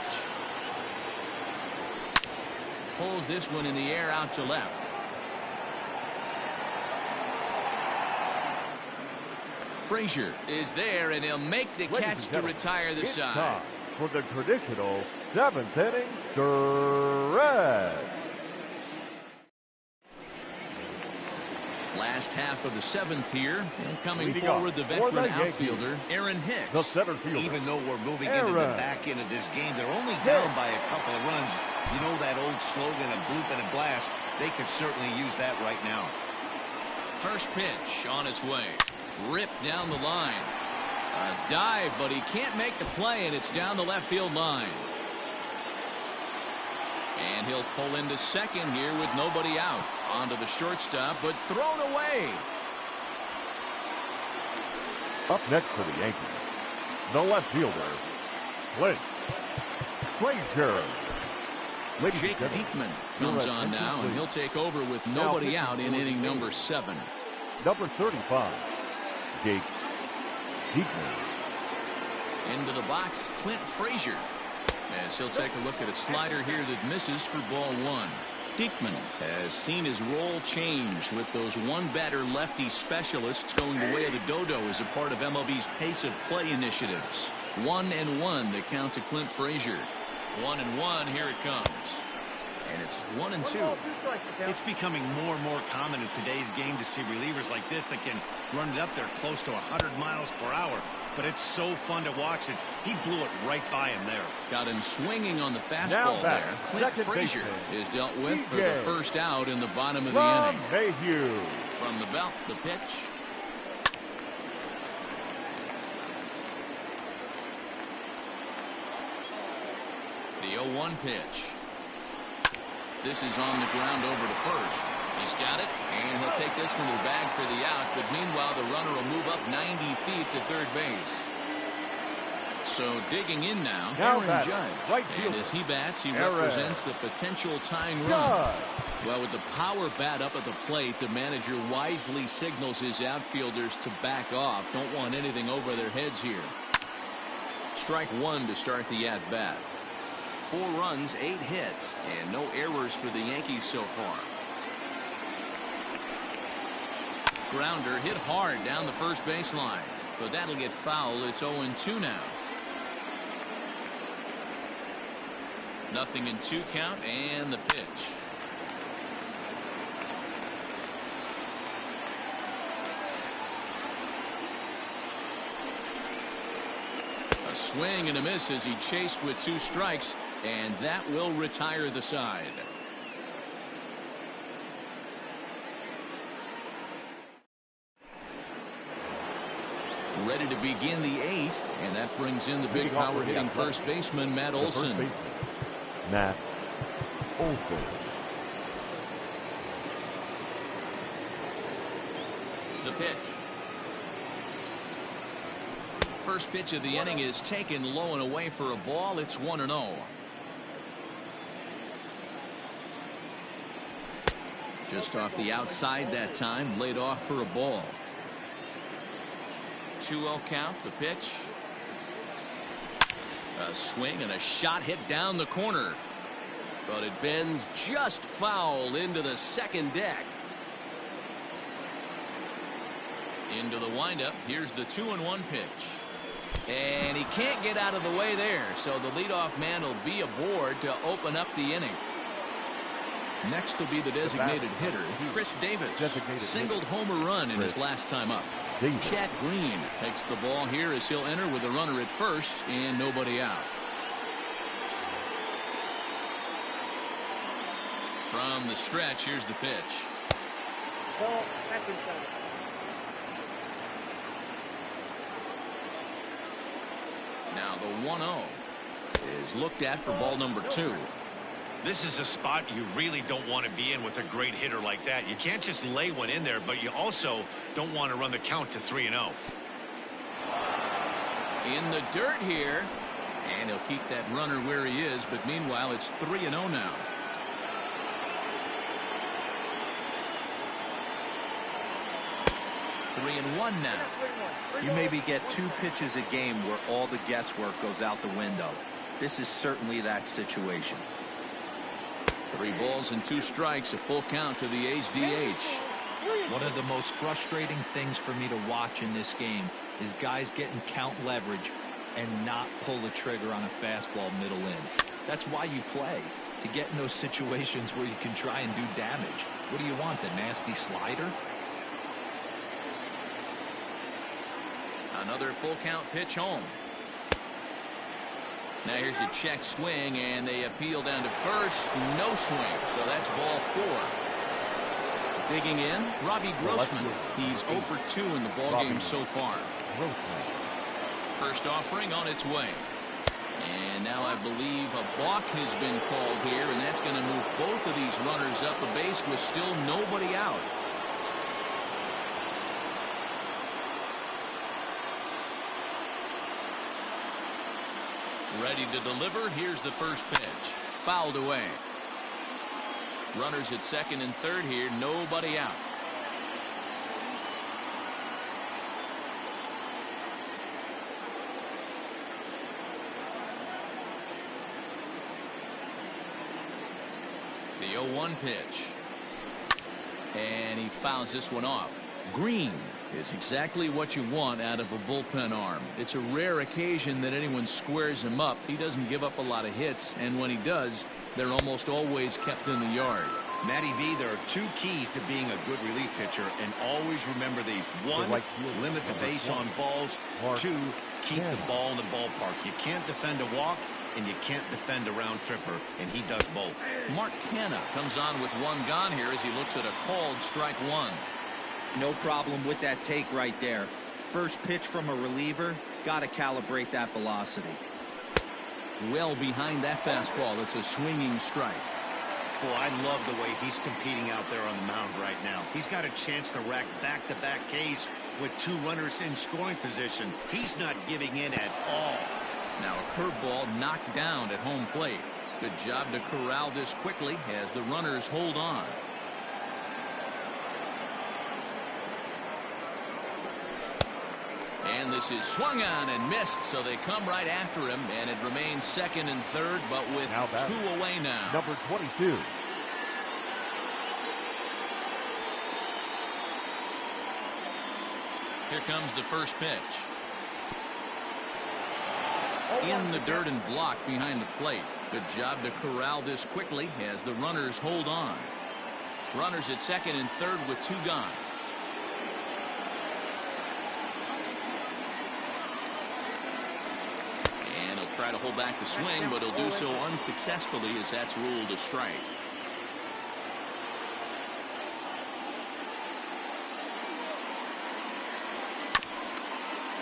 Speaker 1: Pulls this one in the air out to left. Frazier is there, and he'll make the catch to retire the side.
Speaker 2: For the traditional 7th inning stretch.
Speaker 1: Last half of the 7th here, and coming
Speaker 2: Leading
Speaker 1: forward,
Speaker 2: off
Speaker 1: the
Speaker 2: for
Speaker 1: veteran
Speaker 2: the Yankees,
Speaker 1: outfielder, Aaron
Speaker 2: the
Speaker 1: Hicks.
Speaker 2: center fielder.
Speaker 3: Even though we're moving into the back end of this game, they're only down by a couple of runs. You know that old slogan, a bloop and a blast. They could certainly use that right now.
Speaker 1: First pitch on its way. Ripped down the line. A dive, but he can't make the play, and it's down the left field line. And he'll pull into second here with nobody out. Onto the shortstop, but thrown away.
Speaker 2: Up next for the Yankees, the left fielder, Clint Frazier.
Speaker 1: Jake Diekman comes on now, and he'll take over with nobody out in inning number 7.
Speaker 2: Number 35, Jake Diekman.
Speaker 1: Into the box, Clint Frazier. As he'll take a look at a slider here that misses for ball 1. Diekman has seen his role change with those one-batter lefty specialists going the way of the dodo as a part of MLB's pace of play initiatives. 1-1 the count to Clint Frazier. 1-1, here it comes. And it's 1-2.
Speaker 3: It's becoming more and more common in today's game to see relievers like this that can run it up there close to 100 miles per hour. But it's so fun to watch it. He blew it right by him there.
Speaker 1: Got him swinging on the fastball there. Clint Frazier is dealt with for the first out in the bottom of the inning.
Speaker 2: Mayhew.
Speaker 1: From the belt, the pitch. The 0-1 pitch. This is on the ground over to first. He's got it, and he'll take this one to the bag for the out. But meanwhile, the runner will move up 90 feet to third base. So digging in now, Aaron Judge.
Speaker 2: Right
Speaker 1: and as he bats, he represents the potential tying run. Well, with the power bat up at the plate, the manager wisely signals his outfielders to back off. Don't want anything over their heads here. Strike 1 to start the at-bat. 4 runs, 8 hits, and no errors for the Yankees so far. Grounder hit hard down the first baseline, but that'll get fouled. It's 0-2 now. 0-2 count, and the pitch. A swing and a miss as he chased with 2 strikes, and that will retire the side. Ready to begin the 8th, and that brings in the big power hitting first baseman Matt Olson.
Speaker 2: Matt Olson.
Speaker 1: The pitch. First pitch of the inning is taken low and away for a ball. It's 1-0. Just off the outside that time, laid off for a ball. 2-0 count, the pitch. A swing and a shot hit down the corner. But it bends just foul into the second deck. Into the windup. Here's the 2-1 pitch. And he can't get out of the way there. So the leadoff man will be aboard to open up the inning. Next will be the designated hitter, Chris Davis. Singled home run in his last time up. Chad Green takes the ball here as he'll enter with a runner at first and nobody out. From the stretch, here's the pitch. Now the 1-0 is looked at for ball number 2.
Speaker 3: This is a spot you really don't want to be in with a great hitter like that. You can't just lay one in there, but you also don't want to run the count to 3-0.
Speaker 1: In the dirt here, and he'll keep that runner where he is, but meanwhile it's 3-0 now. Three and one now.
Speaker 4: You maybe get 2 pitches a game where all the guesswork goes out the window. This is certainly that situation.
Speaker 1: 3 balls and 2 strikes, a full count to the A's DH.
Speaker 4: One of the most frustrating things for me to watch in this game is guys getting count leverage and not pull the trigger on a fastball middle in. That's why you play, to get in those situations where you can try and do damage. What do you want, the nasty slider?
Speaker 1: Another full count pitch home. Now here's a check swing, and they appeal down to first. No swing, so that's ball 4. Digging in, Robbie Grossman. He's 0 for 2 in the ballgame so far. First offering on its way. And now I believe a balk has been called here, and that's going to move both of these runners up a base with still nobody out. Ready to deliver. Here's the first pitch. Fouled away. Runners at second and third here. Nobody out. The 0-1 pitch. And he fouls this one off. Green is exactly what you want out of a bullpen arm. It's a rare occasion that anyone squares him up. He doesn't give up a lot of hits, and when he does, they're almost always kept in the yard.
Speaker 3: Matty V, there are 2 keys to being a good relief pitcher, and always remember these. 1, limit the base on balls. 2, keep the ball in the ballpark. You can't defend a walk, and you can't defend a round tripper, and he does both.
Speaker 1: Mark Canha comes on with 1 gone here as he looks at a called strike 1.
Speaker 4: No problem with that take right there. First pitch from a reliever, got to calibrate that velocity.
Speaker 1: Well behind that fastball. It's a swinging strike.
Speaker 3: Boy, I love the way he's competing out there on the mound right now. He's got a chance to rack back-to-back Ks with 2 runners in scoring position. He's not giving in at all.
Speaker 1: Now a curveball knocked down at home plate. Good job to corral this quickly as the runners hold on. And this is swung on and missed, so they come right after him, and it remains second and third, but with 2 away now.
Speaker 2: Number 22.
Speaker 1: Here comes the first pitch. In the dirt and blocked behind the plate. Good job to corral this quickly as the runners hold on. Runners at second and third with 2 gone. Try to hold back the swing, but he'll do so unsuccessfully as that's ruled a strike.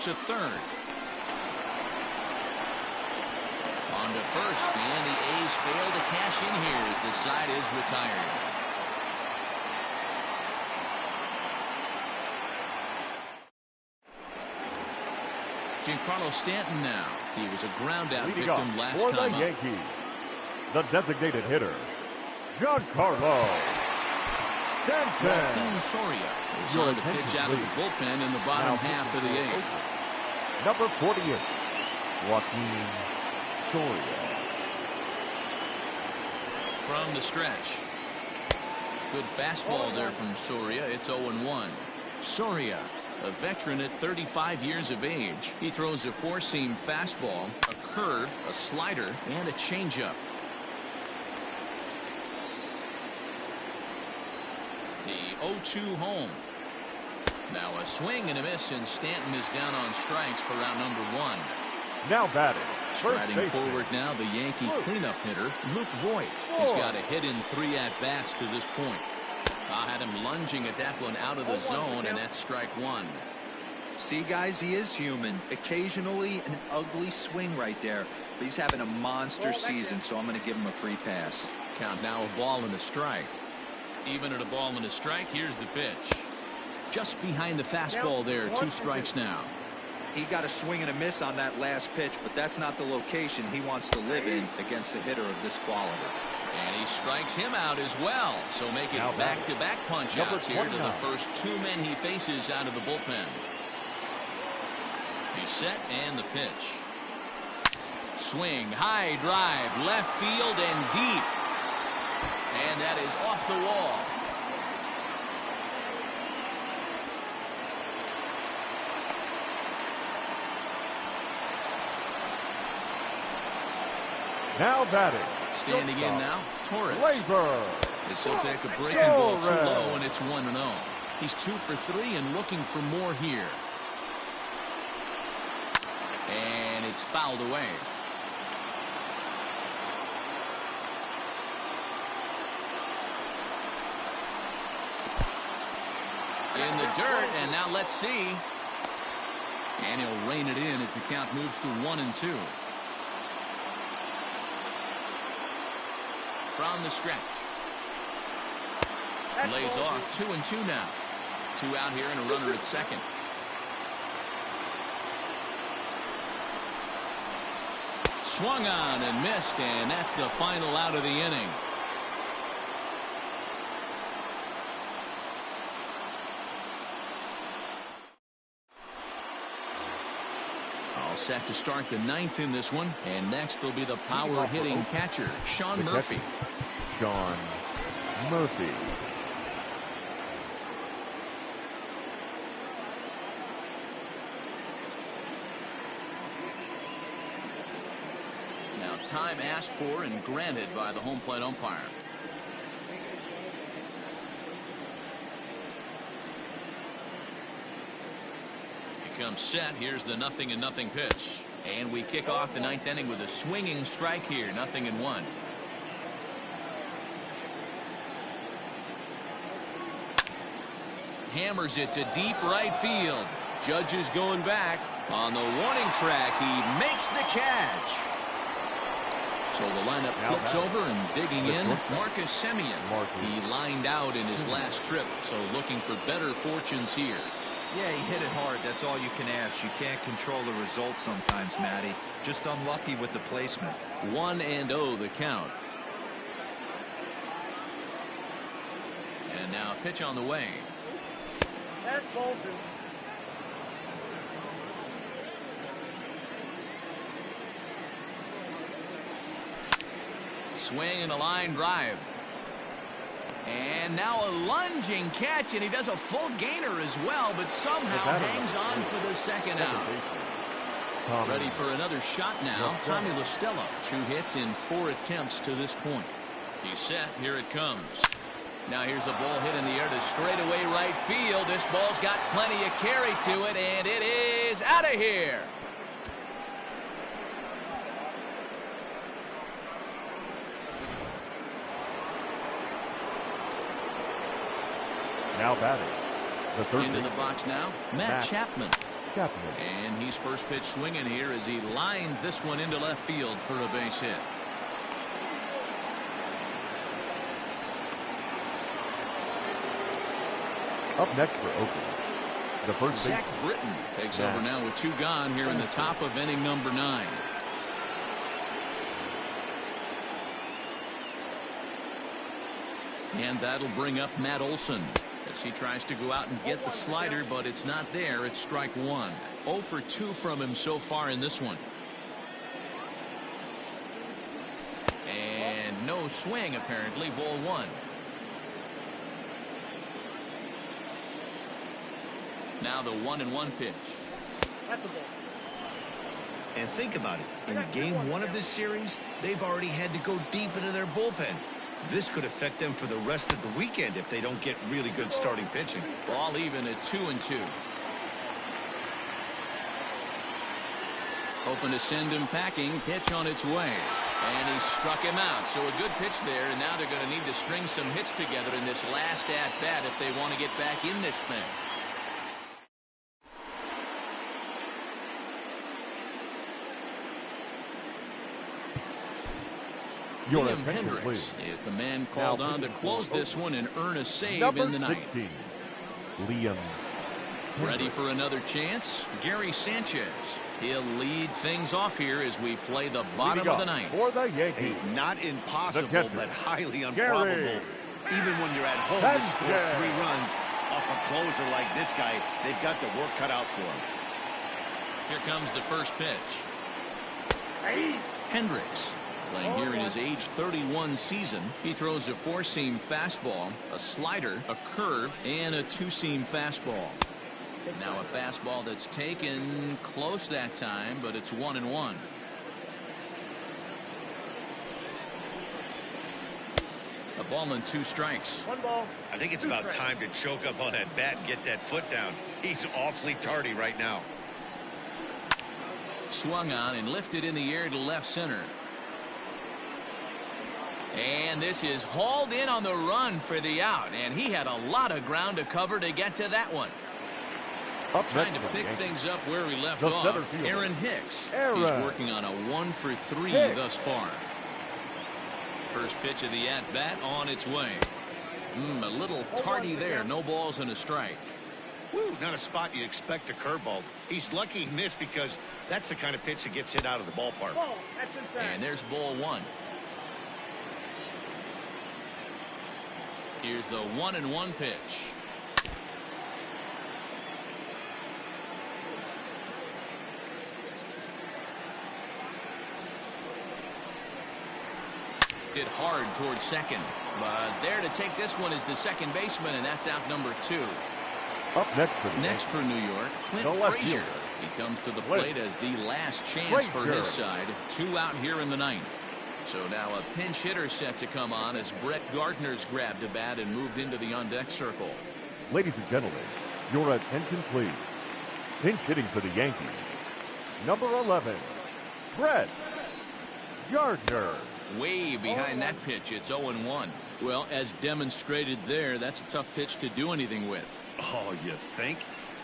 Speaker 1: To third. On to first, and the A's fail to cash in here as the side is retired. Giancarlo Stanton now. He was a ground-out victim last time
Speaker 2: the
Speaker 1: up.
Speaker 2: Yankees, the designated hitter, Giancarlo Stanton.
Speaker 1: Joaquin Soria is on the pitch out of the bullpen in the bottom half of the 8th.
Speaker 2: Number 48, Joaquin Soria.
Speaker 1: From the stretch. Good fastball there from Soria. It's 0-1. Soria, a veteran at 35 years of age. He throws a 4-seam fastball, a curve, a slider, and a changeup. The 0-2 home. Now a swing and a miss, and Stanton is down on strikes for round number 1.
Speaker 2: Now batting.
Speaker 1: Striding forward now, the Yankee cleanup hitter, Luke Voigt. He's got a hit in 3 at-bats to this point. I had him lunging at that one out of the zone, and that's strike 1.
Speaker 4: See, guys, he is human. Occasionally an ugly swing right there, but he's having a monster season, so I'm going to give him a free pass.
Speaker 1: Count now a ball and a strike. Even at a ball and a strike, here's the pitch. Just behind the fastball there, 2 strikes now.
Speaker 4: He got a swing and a miss on that last pitch, but that's not the location he wants to live in against a hitter of this quality.
Speaker 1: And he strikes him out as well. So make it back-to-back punch-outs here to the first 2 men he faces out of the bullpen. He's set and the pitch. Swing, high drive, left field and deep. And that is off the wall.
Speaker 2: Now batting.
Speaker 1: Standing in now, Torres. This will take a breaking ball too low, and it's 1-0. He's 2 for 3 and looking for more here. fouled away. In the dirt, and now let's see. And he'll rein it in as the count moves to 1-2. From the stretch. Lays off 2-2 now. 2 out here and a runner at second. Swung on and missed, and that's the final out of the inning. All set to start the 9th in this one, and next will be the power hitting catcher, Sean Murphy.
Speaker 2: Sean Murphy.
Speaker 1: Now time asked for and granted by the home plate umpire. Comes set. Here's the 0-0 pitch, and we kick off the 9th inning with a swinging strike here. 0-1. Hammers it to deep right field. Judge is going back on the warning track. He makes the catch. So the lineup flips over and digging in. Marcus Semien. He lined out in his last trip, so looking for better fortunes here.
Speaker 4: Yeah, he hit it hard. That's all you can ask. You can't control the result sometimes, Matty. Just unlucky with the placement.
Speaker 1: 1-0 the count. And now a pitch on the way.
Speaker 6: That's Bolton.
Speaker 1: Swing and a line drive. And now a lunging catch, and he does a full gainer as well, but somehow hangs on for the second out. Ready for another shot now. Tommy La Stella, 2 hits in 4 attempts to this point. He's set. Here it comes. Now here's a ball hit in the air to straightaway right field. This ball's got plenty of carry to it, and it is out of here.
Speaker 2: Now batting, the third
Speaker 1: into the box now, Matt Chapman. And he's first pitch swinging here as he lines this one into left field for a base hit.
Speaker 2: Up next for Oakland, the first
Speaker 1: Zach Britton takes over now with 2 gone here in the top of inning number 9. And that'll bring up Matt Olson as he tries to go out and get the slider, but it's not there. It's strike 1. 0 for 2 from him so far in this one. And no swing apparently. Ball 1. Now the 1-1 pitch.
Speaker 3: And think about it. In game 1 of this series, they've already had to go deep into their bullpen. This could affect them for the rest of the weekend if they don't get really good starting pitching.
Speaker 1: Ball even at 2-2. Hoping to send him packing. Pitch on its way. And he struck him out. So a good pitch there, and now they're going to need to string some hits together in this last at-bat if they want to get back in this thing. Liam Hendricks is the man called on to close this one and earn a save in the 9th.
Speaker 2: Liam.
Speaker 1: Ready for another chance? Gary Sanchez. He'll lead things off here as we play the bottom of the 9th.
Speaker 2: For the Yankees.
Speaker 3: Not impossible, but highly improbable. Even when you're at home to score 3 runs off a closer like this guy, they've got the work cut out for him.
Speaker 1: Here comes the first pitch. Hendricks. Playing here in his age 31 season. He throws a 4-seam fastball, a slider, a curve, and a 2-seam fastball. Now a fastball that's taken close that time, but it's 1-1. A ball and 2 strikes.
Speaker 6: 1 ball.
Speaker 3: I think it's about time to choke up on that bat and get that foot down. He's awfully tardy right now.
Speaker 1: Swung on and lifted in the air to left center. And this is hauled in on the run for the out, and he had a lot of ground to cover to get to that one. Trying to pick things up where he left off. Aaron Hicks. He's working on a 1-for-3 thus far. First pitch of the at-bat on its way. A little tardy there. No balls and a strike.
Speaker 3: Woo, not a spot you'd expect a curveball. He's lucky he missed because that's the kind of pitch that gets hit out of the ballpark.
Speaker 1: And there's ball one. Here's the 1-1 pitch. Hit hard towards second, but there to take this one is the second baseman, and that's out number 2.
Speaker 2: Up next
Speaker 1: for New York, Clint Frazier. He comes to the plate as the last chance for his side. 2 out here in the 9th. So now a pinch hitter set to come on as Brett Gardner's grabbed a bat and moved into the on-deck circle.
Speaker 2: Ladies and gentlemen, your attention please. Pinch hitting for the Yankees, number 11, Brett Gardner.
Speaker 1: Way behind that pitch. It's 0-1. Well, as demonstrated there, that's a tough pitch to do anything with.
Speaker 3: Oh, you think?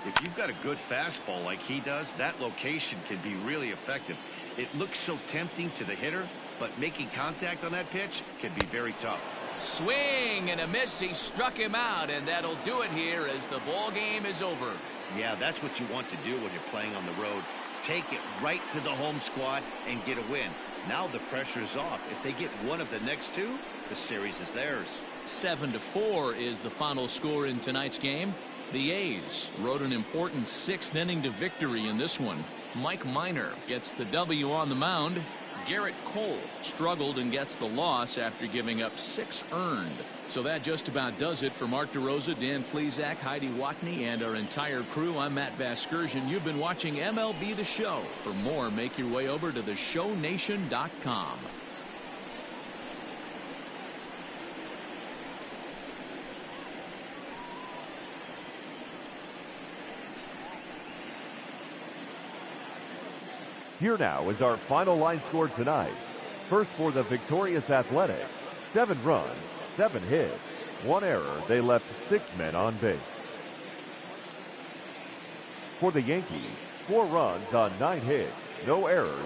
Speaker 3: If you've got a good fastball like he does, that location can be really effective. It looks so tempting to the hitter, but making contact on that pitch can be very tough.
Speaker 1: Swing and a miss. He struck him out, and that'll do it here as the ball game is over.
Speaker 3: Yeah, that's what you want to do when you're playing on the road. Take it right to the home squad and get a win. Now the pressure is off. If they get one of the next 2, the series is theirs.
Speaker 1: 7-4 is the final score in tonight's game. The A's rode an important 6th inning to victory in this one. Mike Minor gets the W on the mound. Garrett Cole struggled and gets the loss after giving up 6 earned. So that just about does it for Mark DeRosa, Dan Plesac, Heidi Watney, and our entire crew. I'm Matt Vasgersian. You've been watching MLB The Show. For more, make your way over to theshownation.com.
Speaker 2: Here now is our final line score tonight. First for the victorious Athletics, 7 runs, 7 hits, 1 error. They left 6 men on base. For the Yankees, 4 runs on 9 hits, no errors.